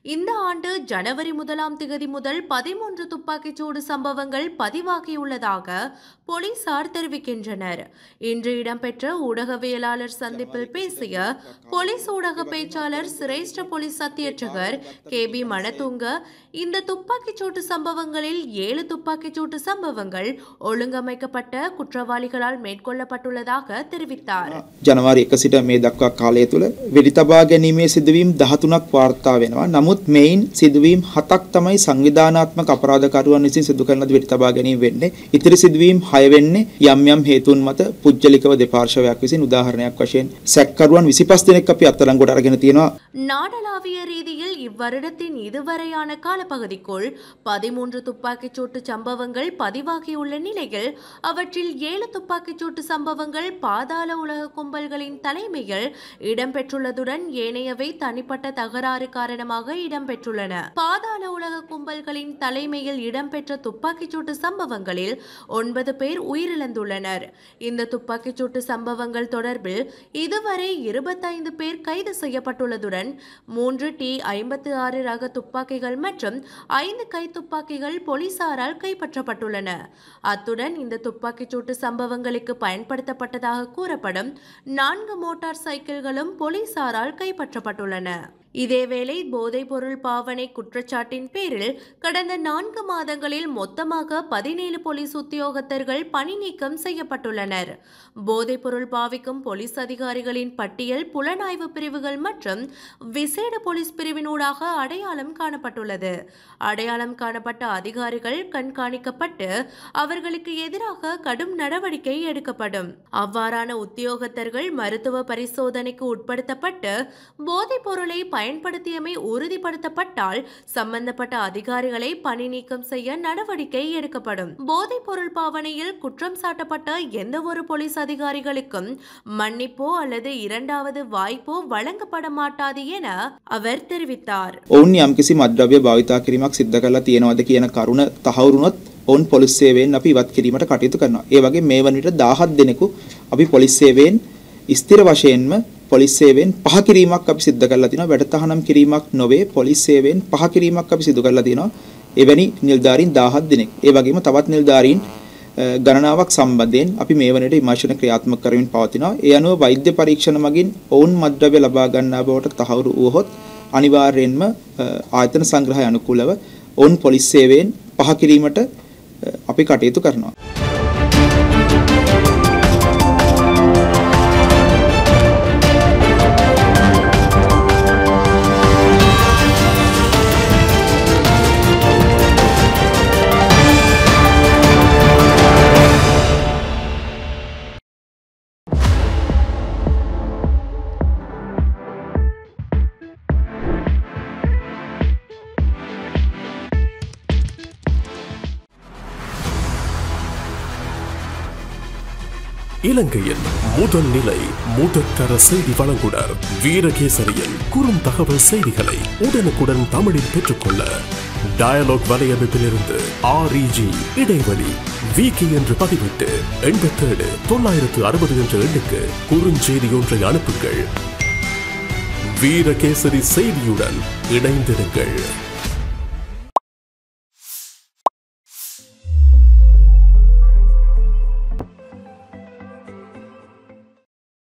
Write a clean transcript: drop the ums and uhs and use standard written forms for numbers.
இந்த ஆண்டு ஜனவரி 1ஆம் தேதி முதல் 13 துப்பாக்கிச்சூடு சம்பவங்கள் பதிவாகியுள்ளதாக போலீசார் தெரிவிக்கின்றனர். இன்று இடம்பெற்ற ஊடகவியலாளர் சந்திப்பில் பேசிய போலீஸ் ஊடக பேச்சாளர் சிரேஷ்ட போலீஸ் அத்தியட்சகர் KB மனதுங்க, இந்த துப்பாக்கிச்சூட்டு சம்பவங்களில் 7 துப்பாக்கிச்சூட்டு சம்பவங்கள் ஒழுங்கமைக்கப்பட்ட குற்றவாளிகளால் மேற்கொள்ளப்பட்டுள்ளதாக தெரிவித்தார். ජනවාරි 1 සිට මේ දක්වා කාලය තුළ වෙඩි තබා ගැනීමේ සිදුවීම් 13ක් වාර්තා වෙනවා. නමුත් මේන් සිදුවීම් 7ක් තමයි සංවිධානාත්මක අපරාධකරුවන් විසින් සිදු කරන වෙඩි තබා ගැනීම වෙන්නේ. ඉතිරි සිදුවීම් 6 වෙන්නේ යම් යම් හේතුන් මත පුජ්‍යලිකව දෙපාර්ශවයක් විසින් උදාහරණයක් වශයෙන් සැකකරුවන් 25 දෙනෙක් අපි අත්අඩංගුවට අරගෙන තියෙනවා. நாடளாவிய ரீதியில் இவ்வருடத்தின் இதுவரையான காலப்பகுதிக்குள் 13 துப்பாக்கிச்சூட்டு சம்பவங்கள் பதிவாகியுள்ள நிலையில் அவற்றில் 7 துப்பாக்கிச்சூட்டு சம்பவங்கள் பாதாள உலக கும்பல்களின் தலைமையில் இடம்பெற்றுள்ளதுடன் ஏனையவை தனிப்பட்ட தகராறு காரணமாக இடம்பெற்றுள்ளன. பாதாள உலக கும்பல்களின் தலைமையில் இடம்பெற்ற துப்பாக்கிச்சூட்டு சம்பவங்களில் 9 பேர் உயிரிழந்துள்ளனர். இந்த துப்பாக்கிச்சூட்டு சம்பவங்கள் தொடர்பில் இதுவரை 25 பேர் கைது செய்யப்பட்டுள்ளதுடன் 3 T56 ரக துப்பாக்கிகள் மற்றும் 5 கைத்துப்பாக்கிகள் போலீசாரால் கைப்பற்றப்பட்டுள்ளன. அத்துடன் இந்த துப்பாக்கிச்சூட்டு சம்பவங்களுக்கு பயன்படுத்தப்பட்டதாக கூறப்படும் 4 மோட்டார் சைக்கிள்களும் போலீசாரால் கைப்பற்றப்பட்டுள்ளன. இதேவேளை போதைப் பொருள் பாவனை குற்றச்சாட்டின் பேரில் கடந்த 4 மாதங்களில் மொத்தமாக 17 போலீஸ் உத்தியோகத்தர்கள் பணி நீக்கம் செய்யப்பட்டுள்ளனர். போதைப் பொருள் பாவிக்கும் போலீஸ் அதிகாரிகளின் பட்டியல் புலனாய்வு பிரிவுகள் மற்றும் விசேட போலீஸ் பிரிவினூடாக அடையாளம் காணப்பட்டுள்ளது. அடையாளம் காணப்பட்ட அதிகாரிகள் கண்காணிக்கப்பட்டு அவர்களுக்கு எதிராக கடும் நடவடிக்கை எடுக்கப்படும். அவ்வாறான உத்தியோகத்தர்கள் மருத்துவ பரிசோதனைக்கு உட்படுத்தப்பட்டு போதைப் பொருளை பயன்படுத்தியமை உறுதிப்படுத்தப்பட்டால் சம்பந்தப்பட்ட அதிகாரிகளை பணி நீக்கம் செய்ய நடவடிக்கை எடுக்கப்படும். போதைப் பொருள் பாவனையில் குற்றம் சாட்டப்பட்ட எந்த ஒரு போலீஸ் அதிகாரிகளுக்கும் மன்னிப்போ அல்லது இரண்டாவது வாய்ப்போ வழங்கப்பட மாட்டாது என அவர் தெரிவித்தார். ඔවුන් යම්කිසි මද්ද්‍රව්‍ය භාවිතා කිරීමක් සිද්ධ කරලා තියෙනවද කියන කරුණ තහවුරුනොත් ඔවුන් පොලිස් සේවයෙන් අපි ඉවත් කිරීමට කටයුතු කරනවා. ඒ වගේ මේ වන විට 17 දෙනෙකු අපි පොලිස් සේවයෙන් ස්ථිර වශයෙන්ම පොලිස් සේවයෙන් පහ කිරීමක් අපි සිද්ධ කරලා තිනවා. වැඩතහනම් කිරීමක් නොවේ පොලිස් සේවයෙන් පහ කිරීමක් අපි සිදු කරලා තිනවා. එවැනි නිලධාරීන් 17 දෙනෙක්. ඒ වගේම තවත් නිලධාරීන් ගණනාවක් සම්බන්ධයෙන් අපි මේ වනට විමර්ශන ක්‍රියාත්මක කරමින් පවතිනවා. ඒ අනුව වෛද්‍ය පරීක්ෂණ මගින් ඔවුන් මද්ද්‍රව්‍ය ලබා ගන්නා බවට තහවුරු වුවහොත් අනිවාර්යයෙන්ම ආයතන සංග්‍රහය අනුකූලව ඔවුන් පොලිස් සේවයෙන් පහ කිරීමට අපි කටයුතු කරනවා. இலங்கையின் முதல் நிலை முதற்தர செய்தி வழங்குனர் வீரகேசரியின் குறுந்தகவல் செய்திகளை உடனுக்குடன் தமிழில் பெற்றுக்கொள்ள டயலாக் வலையமைப்பிலிருந்து REG இடைவெளி VK என்று பதிவிட்டு 87 960 என்ற எண்ணுக்கு குறுஞ்செய்தி ஒன்றை அனுப்புங்கள். வீரகேசரி செய்தியுடன் இணைந்திருங்கள்.